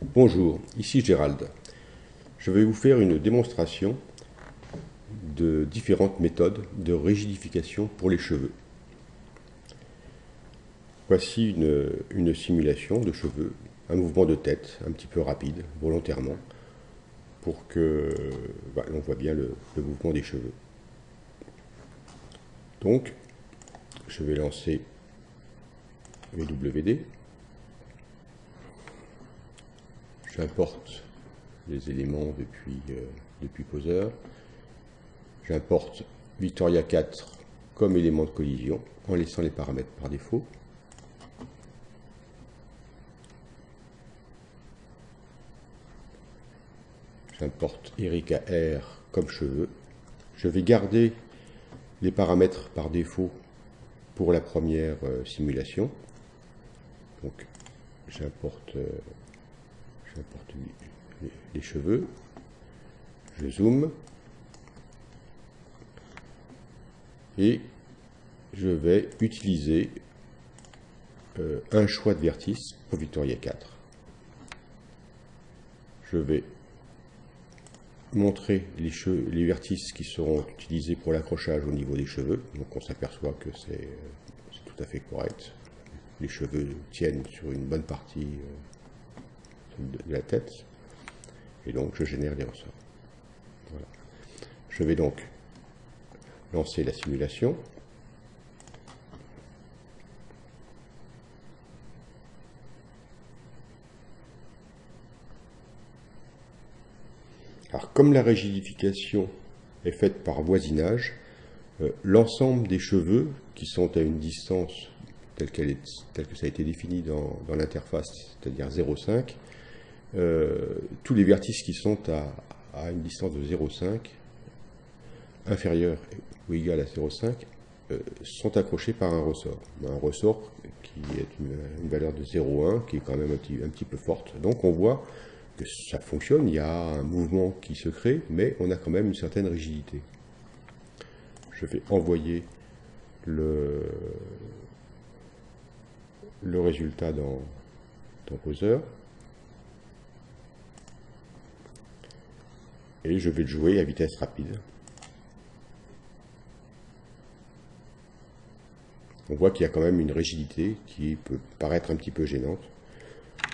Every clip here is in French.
Bonjour, ici Gérald. Je vais vous faire une démonstration de différentes méthodes de rigidification pour les cheveux. Voici une simulation de cheveux, un mouvement de tête un petit peu rapide, volontairement, pour que on voit bien le mouvement des cheveux. Donc, je vais lancer mes WD. J'importe les éléments depuis Poser. J'importe Victoria 4 comme élément de collision en laissant les paramètres par défaut. J'importe Erika R comme cheveux. Je vais garder les paramètres par défaut pour la première simulation. Donc j'importe les cheveux. Je zoome. Et je vais utiliser un choix de vertice pour Victoria 4. Je vais montrer les vertices qui seront utilisés pour l'accrochage au niveau des cheveux. Donc on s'aperçoit que c'est tout à fait correct. Les cheveux tiennent sur une bonne partie de la tête. Et donc je génère des ressorts. Voilà. Je vais donc lancer la simulation. Alors, comme la rigidification est faite par voisinage, l'ensemble des cheveux qui sont à une distance telle que ça a été défini dans l'interface, c'est-à-dire 0,5, tous les vertices qui sont à une distance de 0,5, inférieure ou égale à 0,5, sont accrochés par un ressort. Un ressort qui est une valeur de 0,1, qui est quand même un petit peu forte. Donc on voit que ça fonctionne, il y a un mouvement qui se crée, mais on a quand même une certaine rigidité. Je vais envoyer le résultat dans Poser. Et je vais le jouer à vitesse rapide. On voit qu'il y a quand même une rigidité qui peut paraître un petit peu gênante.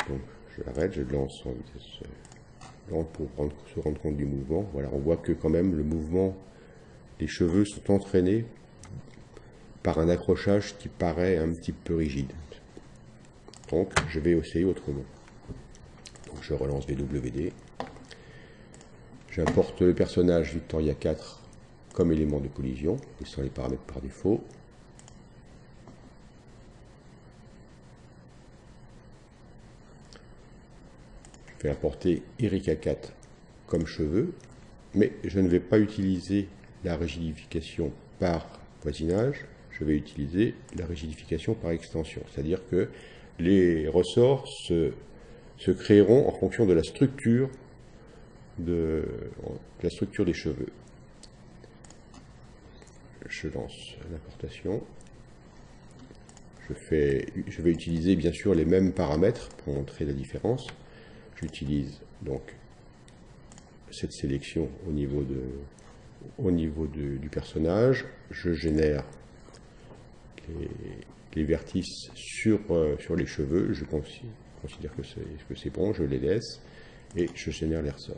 Donc je l'arrête, je le lance en vitesse lente pour se rendre compte du mouvement. Voilà, on voit que quand même le mouvement, les cheveux sont entraînés par un accrochage qui paraît un petit peu rigide. Donc je vais essayer autrement. Donc je relance VWD. J'importe le personnage Victoria 4 comme élément de collision, laissant les paramètres par défaut. Je vais importer Erika 4 comme cheveux, mais je ne vais pas utiliser la rigidification par voisinage, je vais utiliser la rigidification par extension. C'est-à-dire que les ressorts se créeront en fonction de la structure des cheveux. Je lance l'importation. Je vais utiliser bien sûr les mêmes paramètres pour montrer la différence. J'utilise donc cette sélection au niveau du personnage. Je génère les vertices sur les cheveux. Je considère que c'est bon. Je les laisse et je génère les ressorts.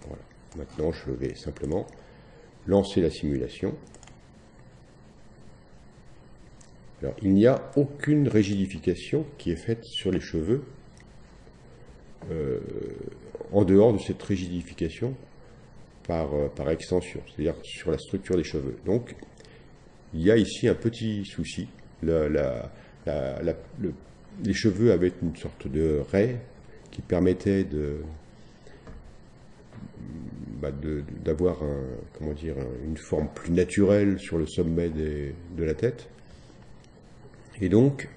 Voilà. Maintenant, je vais simplement lancer la simulation. Alors, il n'y a aucune rigidification qui est faite sur les cheveux en dehors de cette rigidification par extension, c'est-à-dire sur la structure des cheveux. Donc, il y a ici un petit souci. Les cheveux avaient une sorte de raie qui permettait d'avoir une forme plus naturelle sur le sommet de la tête. Et donc,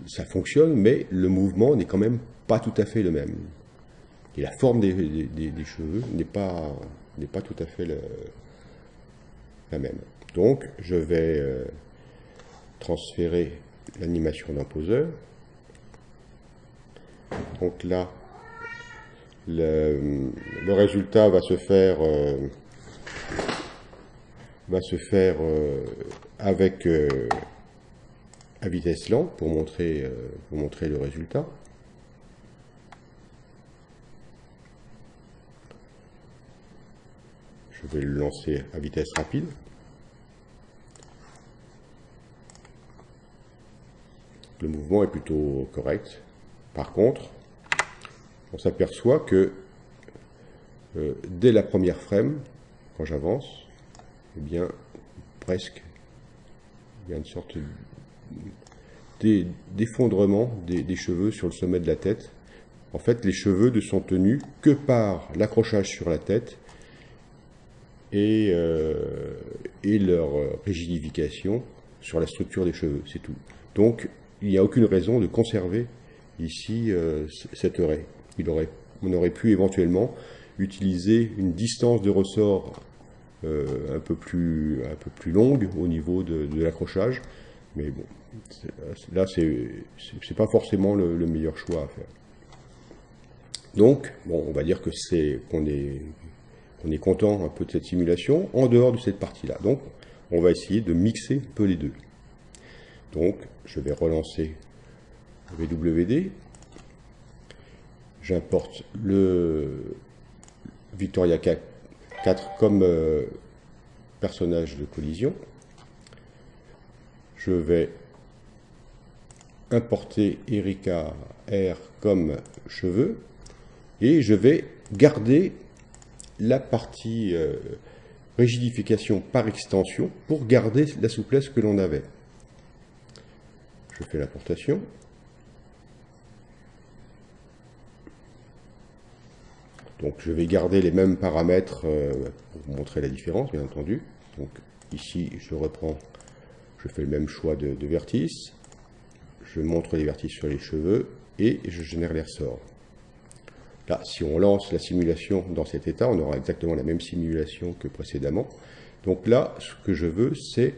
ça fonctionne, mais le mouvement n'est quand même pas tout à fait le même. Et la forme des cheveux n'est pas tout à fait la même. Donc, je vais transférer l'animation d'un poseur. Donc là, le résultat va se faire avec à vitesse lente pour montrer le résultat. Je vais le lancer à vitesse rapide. Le mouvement est plutôt correct. Par contre, on s'aperçoit que dès la première frame, quand j'avance, eh bien, presque, il y a une sorte d'effondrement des cheveux sur le sommet de la tête. En fait, les cheveux ne sont tenus que par l'accrochage sur la tête et leur rigidification sur la structure des cheveux, c'est tout. Donc, il n'y a aucune raison de conserver ici cette raie. On aurait pu éventuellement utiliser une distance de ressort un peu plus longue au niveau de l'accrochage, mais bon, là c'est pas forcément le meilleur choix à faire. Donc, bon, on va dire que qu'on est content un peu de cette simulation en dehors de cette partie-là. Donc, on va essayer de mixer un peu les deux. Donc, je vais relancer VWD. J'importe le Victoria 4 comme personnage de collision. Je vais importer Erika R comme cheveux. Et je vais garder la partie rigidification par extension pour garder la souplesse que l'on avait. Je fais l'importation. Donc je vais garder les mêmes paramètres pour vous montrer la différence, bien entendu. Donc ici, je reprends, je fais le même choix de vertices. Je montre les vertices sur les cheveux et je génère les ressorts. Là, si on lance la simulation dans cet état, on aura exactement la même simulation que précédemment. Donc là, ce que je veux, c'est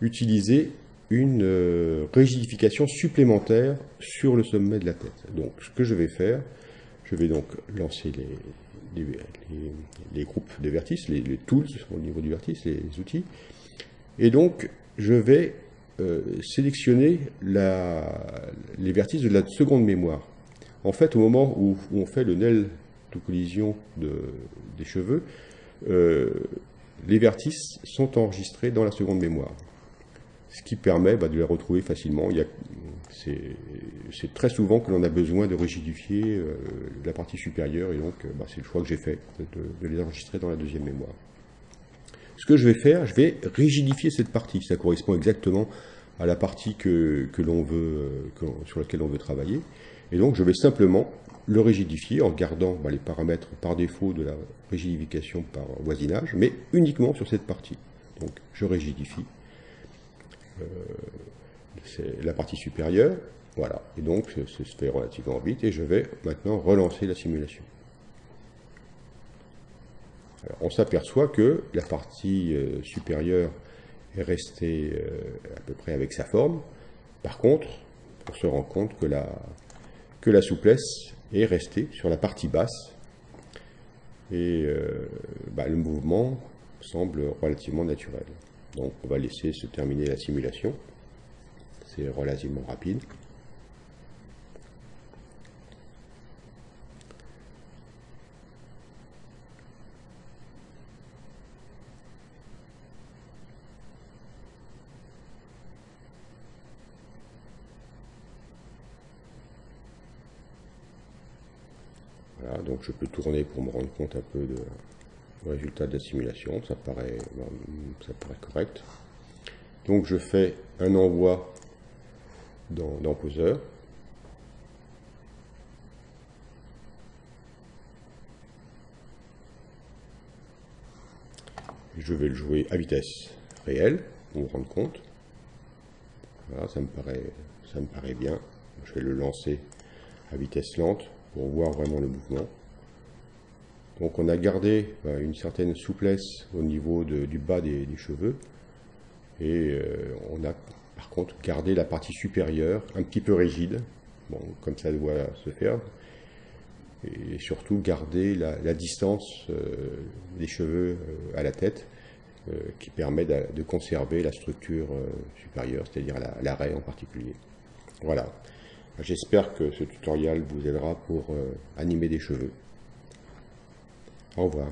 utiliser une rigidification supplémentaire sur le sommet de la tête. Donc, ce que je vais faire, je vais donc lancer les groupes de vertices, les tools au niveau du vertice, les outils. Et donc, je vais sélectionner les vertices de la seconde mémoire. En fait, au moment où on fait le NEL de collision des cheveux, les vertices sont enregistrés dans la seconde mémoire. Ce qui permet de les retrouver facilement. C'est très souvent que l'on a besoin de rigidifier la partie supérieure, et donc c'est le choix que j'ai fait, de les enregistrer dans la deuxième mémoire. Ce que je vais faire, je vais rigidifier cette partie. Ça correspond exactement à la partie sur laquelle on veut travailler. Et donc, je vais simplement le rigidifier en gardant les paramètres par défaut de la rigidification par voisinage, mais uniquement sur cette partie. Donc, je rigidifie la partie supérieure. Voilà. Et donc, ça se fait relativement vite. Et je vais maintenant relancer la simulation. Alors, on s'aperçoit que la partie supérieure est restée à peu près avec sa forme. Par contre, on se rend compte que la souplesse est restée sur la partie basse et le mouvement semble relativement naturel. Donc on va laisser se terminer la simulation, c'est relativement rapide. Voilà, donc je peux tourner pour me rendre compte un peu du résultat de la simulation, ça paraît correct. Donc je fais un envoi dans Poseur. Je vais le jouer à vitesse réelle pour me rendre compte. Voilà, ça me paraît bien. Je vais le lancer à vitesse lente pour voir vraiment le mouvement. Donc on a gardé une certaine souplesse au niveau du bas des cheveux. Et on a par contre, garder la partie supérieure un petit peu rigide, bon, comme ça doit se faire, et surtout garder la distance des cheveux à la tête, qui permet de conserver la structure supérieure, c'est-à-dire la raie en particulier. Voilà. J'espère que ce tutoriel vous aidera pour animer des cheveux. Au revoir.